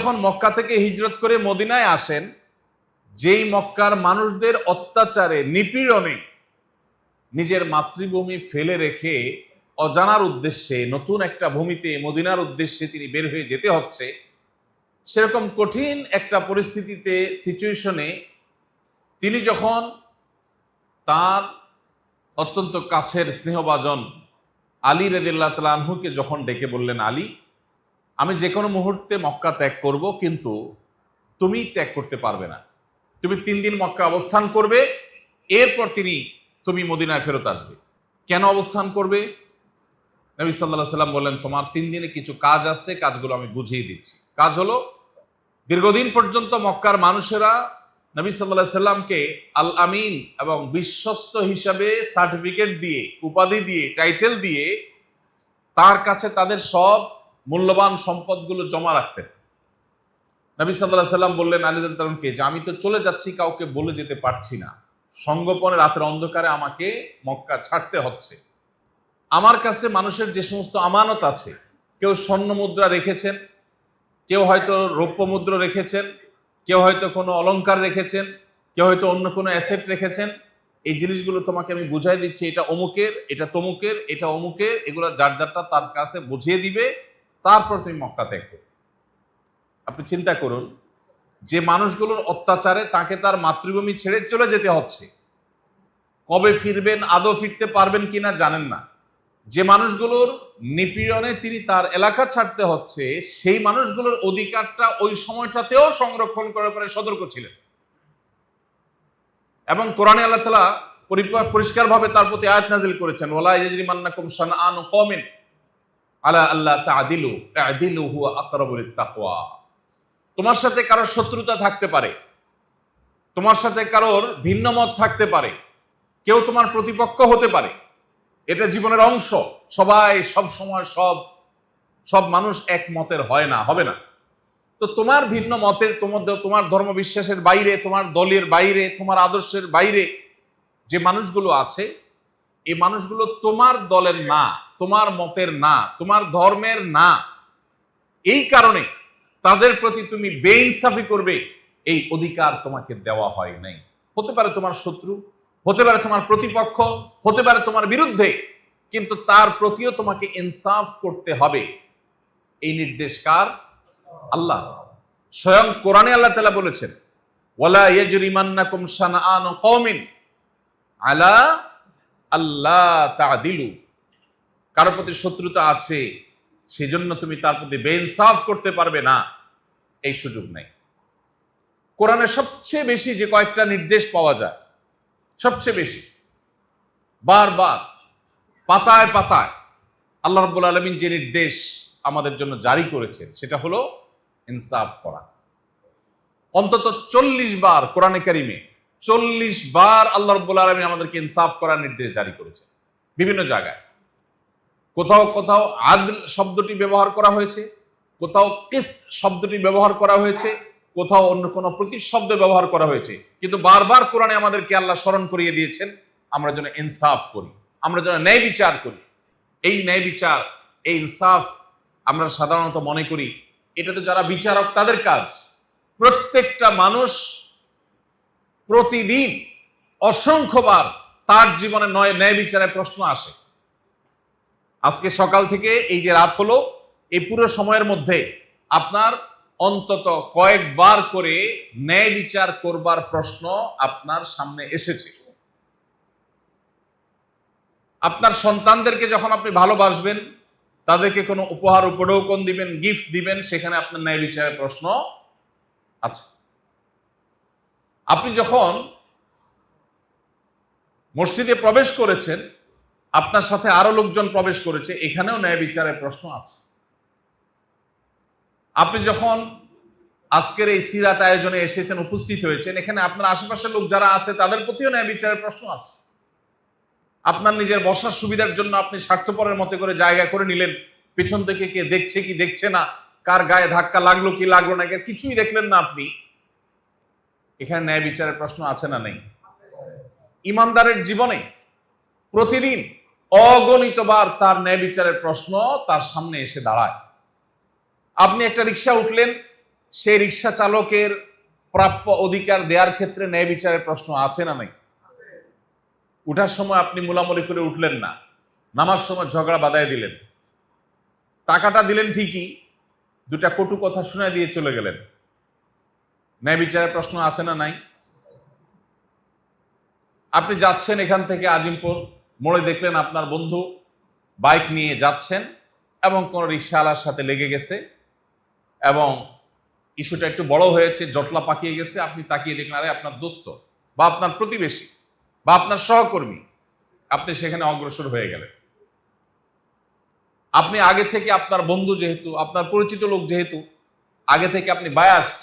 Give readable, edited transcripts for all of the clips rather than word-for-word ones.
যখন মক্কা থেকে হিজরত করে মদিনায় আসেন, যেই মক্কার মানুষদের অত্যাচারে নিপীড়নে নিজের মাতৃভূমি ফেলে রেখে অজানার উদ্দেশ্যে নতুন একটা ভূমিতে মদিনার উদ্দেশ্যে তিনি বের হয়ে যেতে হচ্ছে, সেরকম কঠিন একটা পরিস্থিতিতে সিচুয়েশনে তিনি যখন তার অত্যন্ত কাছের স্নেহভাজন আলী রাদিয়াল্লাহু তাআলা আনহুকে যখন ডেকে বললেন, আলী, আমি যে কোনো মুহূর্তে মক্কা ত্যাগ করব, কিন্তু তুমি ত্যাগ করতে পারবে না। তুমি 3 দিন মক্কা অবস্থান করবে, এরপর তুমি মদিনায় ফেরত আসবে। কেন অবস্থান করবে? নবী সাল্লাল্লাহু আলাইহি সাল্লাম বললেন, তোমার 3 দিনে কিছু কাজ আছে, কাজগুলো আমি বুঝিয়ে দিচ্ছি। কাজ হলো, দীর্ঘদিন পর্যন্ত মক্কার মানুষেরা নবী সাল্লাল্লাহু আলাইহি সাল্লামকে আল আমিন এবং বিশ্বস্ত হিসাবে সার্টিফিকেট দিয়ে, উপাধি দিয়ে, টাইটেল দিয়ে তার কাছে তাদের সব মূল্যবান সম্পদগুলো জমা রাখতেন। নবী সাল্লাল্লাহু আলাইহি সাল্লাম বললেন আলী রাদিয়াল্লাহু তাআলাকে যে আমি তো চলে যাচ্ছি, কাউকে বলে যেতে পারছি না, সঙ্গোপনে রাতের অন্ধকারে আমাকে মক্কা ছাড়তে হচ্ছে। আমার কাছে মানুষের যে সমস্ত আমানত আছে, কেউ স্বর্ণ মুদ্রা রেখেছেন, কেউ হয়তো রৌপ্য মুদ্রা রেখেছেন, কেউ হয়তো কোনো অলংকার রেখেছেন, কেউ হয়তো অন্য কোনো অ্যাসেট রেখেছেন, এই জিনিসগুলো তোমাকে আমি বুঝাই দিচ্ছি, এটা অমুকের, এটা তমুকের, এটা অমুকের, এগুলো যার যারটা তার কাছে বুঝিয়ে দিবে, তারপর তুমি মক্কা ত্যাগ করবে। আপনি চিন্তা করুন, যে মানুষগুলোর অত্যাচারে তাকে তার মাতৃভূমি ছেড়ে চলে যেতে হচ্ছে, কবে ফিরবেন, আদৌ ফিরতে পারবেন কিনা জানেন না, যে মানুষগুলোর নিপীড়নে তিনি তার এলাকা ছাড়তে হচ্ছে, সেই মানুষগুলোর অধিকারটা ওই সময়টাতেও সংরক্ষণ করার পরে সতর্ক ছিলেন। এবং কোরআনে আল্লাহ তাআলা পরিষ্কারভাবে তার প্রতি আয়াত নাযিল করেছেন, ওয়ালা ইয়াজরিমান্নাকুম শানআনু কওমিন আলা আল্লা তা'দিলু ই'দিলু হুয়া আকরাবু লিত-তাকওয়া। তোমার সাথে কারোর শত্রুতা থাকতে পারে, তোমার সাথে কারোর ভিন্ন মত থাকতে পারে, কেউ তোমার প্রতিপক্ষ হতে পারে, এটা জীবনের অংশ। সবাই সব সময় সব মানুষ এক মতের হয় না, হবে না। তো তোমার ভিন্ন মতের, তোমার ধর্ম বিশ্বাসের বাইরে, তোমার দলের বাইরে, তোমার আদর্শের বাইরে যে মানুষগুলো আছে, এই মানুষগুলো তোমার দলের না, তোমার মতের না, তোমার ধর্মের না। এই কারণে তাদের প্রতি তুমি বেইনসাফি করবে, এই অধিকার তোমাকে দেওয়া হয় নাই। হতে পারে তোমার শত্রু, হতে পারে তোমার প্রতিপক্ষ, হতে পারে তোমার বিরুদ্ধে, কিন্তু তার প্রতিও তোমাকে ইনসাফ করতে হবে। এই নির্দেশ কার? আল্লাহ। স্বয়ং কোরআনে আল্লাহ তাআলা বলেছেন, ওয়ালা ইয়াজরিমান্নাকুম শানআনু কওমিন আলা আল্লা তা'দিলু। কারোর প্রতি শত্রুতা আছে, সেজন্য তুমি তার প্রতি বেইনসাফ করতে পারবে না, এই সুযোগ নাই। কোরআনে সবচেয়ে বেশি যে কয়েকটা নির্দেশ পাওয়া যায়, সবচেয়ে বেশি বারবার পাতায় পাতায় আল্লাহ রাব্বুল আলামিন যে নির্দেশ আমাদের জন্য জারি করেছেন, সেটা হলো ইনসাফ করা। অন্তত 40 বার কোরআনে কারিমে 40 বার আল্লাহ রাব্বুল আলামিন আমাদেরকে ইনসাফ করার নির্দেশ জারি করেছেন বিভিন্ন জায়গায়। কোথাও কোথাও আদল শব্দটি ব্যবহার করা হয়েছে, কোথাও কিসত শব্দটি ব্যবহার করা হয়েছে, কোথাও অন্য কোনো প্রতিশব্দ ব্যবহার করা হয়েছে, কিন্তু বারবার কোরআনে আমাদেরকে আল্লাহ স্মরণ করিয়ে দিয়েছেন আমরা যেন ইনসাফ করি, আমরা যেন ন্যায় বিচার করি। এই ন্যায় বিচার, এই ইনসাফ আমরা সাধারণত মনে করি এটা তো যারা বিচারক তাদের কাজ। প্রত্যেকটা মানুষ প্রতিদিন অসংখ্যবার তার জীবনে ন্যায় বিচারের প্রশ্ন আসে। আজকে সকাল থেকে এই যে রাত হলো, এই পুরো সময়ের মধ্যে আপনার অন্তত কয়েকবার করে ন্যায় বিচার করবার প্রশ্ন আপনার সামনে এসেছে। আপনার সন্তানদেরকে যখন আপনি ভালোবাসবেন, তাদেরকে কোনো উপহার উপঢৌকন দিবেন, গিফট দিবেন, সেখানে আপনার ন্যায় বিচারের প্রশ্ন আছে। আপনি যখন মসজিদে প্রবেশ করেছেন, আপনার সাথে আরো লোকজন প্রবেশ করেছে, এখানেও ন্যায় বিচারের প্রশ্ন আছে। আপনি যখন আজকের এই সিরাত আয়োজনে এসেছেন, উপস্থিত হয়েছেন, এখানে আপনার আশেপাশের লোক যারা আছে তাদের প্রতিও ন্যায় বিচারের প্রশ্ন আছে। আপনার নিজের বসার সুবিধার জন্য আপনি স্বার্থপরের মতো করে জায়গা করে নিলেন, পেছন থেকে কে দেখছে কি দেখছে না, কার গায়ে ধাক্কা লাগলো কি লাগলো না, কিছুই দেখলেন না আপনি, এখানে ন্যায় বিচারের প্রশ্ন আছে না নেই? ইমানদারের জীবনে প্রতিদিন অগণিতবার তার ন্যায় বিচারের প্রশ্ন তার সামনে এসে দাঁড়ায়। আপনি একটা রিক্সা উঠলেন, সেই রিক্সা চালকের প্রাপ্য অধিকার দেওয়ার ক্ষেত্রে ন্যায় বিচারের প্রশ্ন আছে না নাই? উঠার সময় আপনি মুলামুলি করে উঠলেন না, নামার সময় ঝগড়া বাঁধায় দিলেন, টাকাটা দিলেন ঠিকই, দুটা কটু কথা শুনে দিয়ে চলে গেলেন, ন্যায় বিচারের প্রশ্ন আছে না নাই? আপনি যাচ্ছেন এখান থেকে আজিমপুর, মোড়ে দেখলেন আপনার বন্ধু বাইক নিয়ে যাচ্ছেন এবং কোন রিক্সাওয়ালার সাথে লেগে গেছে এবং ইস্যুটা একটু বড় হয়েছে, জটলা পাকিয়ে গেছে। আপনি তাকিয়ে দেখলেন আরে আপনার দোস্ত বা আপনার প্রতিবেশী বা আপনার সহকর্মী, আপনি সেখানে অগ্রসর হয়ে গেলেন। আপনি আগে থেকে আপনার বন্ধু যেহেতু, আপনার পরিচিত লোক যেহেতু, আগে থেকে আপনি বায়াসড,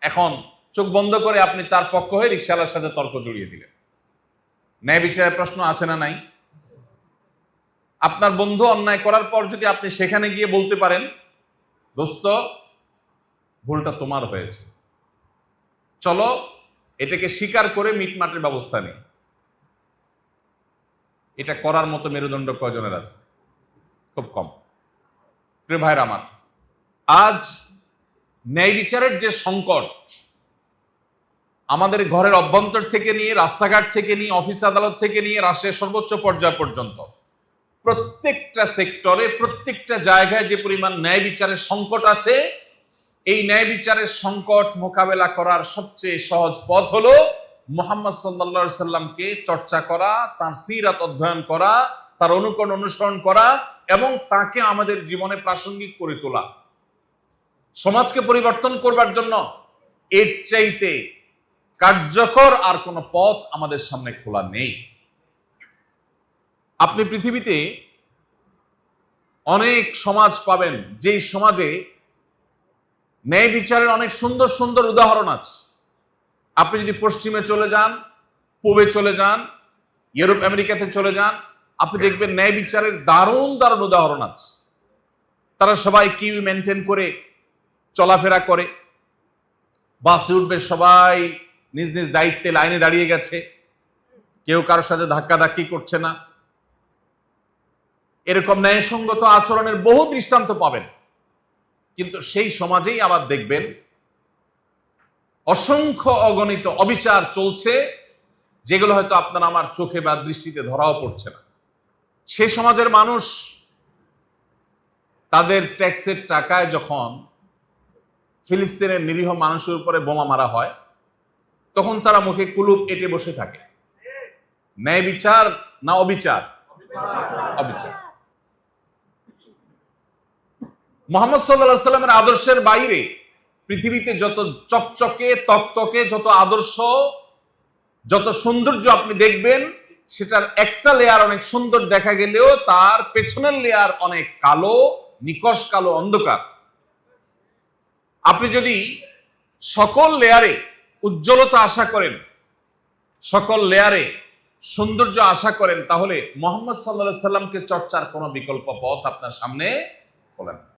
এখন চোখ বন্ধ করে আপনি তার পক্ষ হয়ে রিক্সাওয়ালার সাথে তর্ক জড়িয়ে দিলেন। ন্যায় বিচারের প্রশ্ন আছে না নাই? আপনার বন্ধু অন্যায় করার পর যদি আপনি সেখানে গিয়ে বলতে পারেন দোস্ত ভুলটা তোমার হয়েছে, চলো এটাকে স্বীকার করে মিটমাটের ব্যবস্থা নেই, এটা করার মতো মেরুদণ্ড কয়জনের আছে? খুব কম। প্রিয় ভাইরা আমার, আজ ন্যায় বিচারের যে সংকট আমাদের ঘরের অভ্যন্তর থেকে নিয়ে, রাস্তাঘাট থেকে নিয়ে, অফিস আদালত থেকে নিয়ে রাষ্ট্রের সর্বোচ্চ পর্যায় পর্যন্ত প্রত্যেকটা সেক্টরে, প্রত্যেকটা জায়গায় যে পরিমাণ ন্যায় বিচারের সংকট আছে, এই ন্যায় বিচারের সংকট মোকাবেলা করার সবচেয়ে সহজ পথ হলো মুহাম্মদ সাল্লাল্লাহু আলাইহি সাল্লামকে চর্চা করা, তার সিরাত অধ্যয়ন করা, তার অনুকরণ অনুসরণ করা এবং তাকে আমাদের জীবনে প্রাসঙ্গিক করে তোলা। সমাজকে পরিবর্তন করবার জন্য এর চাইতে কার্যকর আর কোনো পথ আমাদের সামনে খোলা নেই। আপনি পৃথিবীতে অনেক সমাজ পাবেন যেই সমাজে ন্যায় বিচারের অনেক সুন্দর সুন্দর উদাহরণ আছে। আপনি যদি পশ্চিমে চলে যান, পূবে চলে যান, ইউরোপ আমেরিকাতে চলে যান, আপনি দেখবেন ন্যায় বিচারের দারুণ দারুণ উদাহরণ আছে। তারা সবাই কিউ মেনটেন করে চলাফেরা করে, বাসে উঠবে সবাই নিজ নিজ দায়িত্বে লাইনে দাঁড়িয়ে গেছে, কেউ কারোর সাথে ধাক্কাধাক্কি করছে না। এরকম ন্যায়সঙ্গত আচরণের বহু দৃষ্টান্ত পাবেন। কিন্তু সেই সমাজেই আবার দেখবেন অসংখ্য অগণিত অবিচার চলছে, যেগুলো হয়তো আপনার আমার চোখে বা দৃষ্টিতে ধরাও পড়ছে না। সেই সমাজের মানুষ তাদের ট্যাক্সের টাকায় যখন ফিলিস্তিনের নিরীহ মানুষের উপরে বোমা মারা হয়, তখন তারা মুখে কুলুপ এঁটে বসে থাকে। ন্যায় বিচার না অবিচার? অবিচার। মুহাম্মদ সাল্লাল্লাহু আলাইহি সাল্লামের আদর্শের বাইরে পৃথিবীতে যত চকচকে তকতকে, যত আদর্শ, যত সৌন্দর্য আপনি দেখবেন, সেটার একটা লেয়ার অনেক সুন্দর দেখা গেলেও তার পেছনের লেয়ার অনেক কালো, নিকষ কালো, অন্ধকার। আপনি যদি সকল লেয়ারে উজ্জ্বলতা আশা করেন, সকল লেয়ারে সৌন্দর্য আশা করেন, তাহলে মুহাম্মদ সাল্লাল্লাহু আলাইহি সাল্লামকে চর্চার কোনো বিকল্প পথ আপনার সামনে খোলে না।